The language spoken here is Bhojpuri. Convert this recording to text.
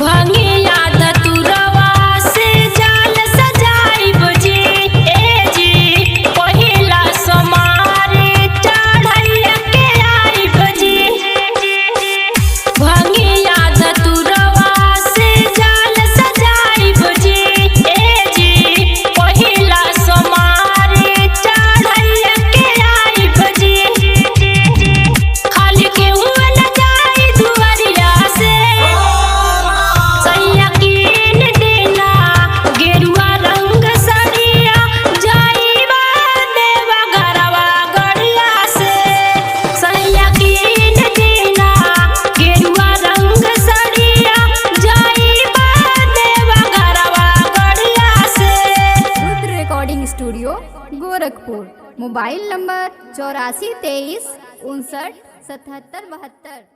भंगिया धतुरवा से जाल सजाइब जी, ए जी पहिला समारे चढ़ैया के आइब जी। भंगिया धतुरवा से जाल सजाइब जी, ए जी पहिला समारे चढ़ैया के आइब जी। खाली केहू न जाई दुआरिया से, सैया कीन देला गेरुआ रंग सड़िया, जाइबा देवा घरवा गड़िया से। सैया कीन देला गेरुआ रंग सड़िया, जाइबा देवा घरवा गड़िया से। Rudra recording studio Gorakhpur. Mobile number 84 23 59 77 72।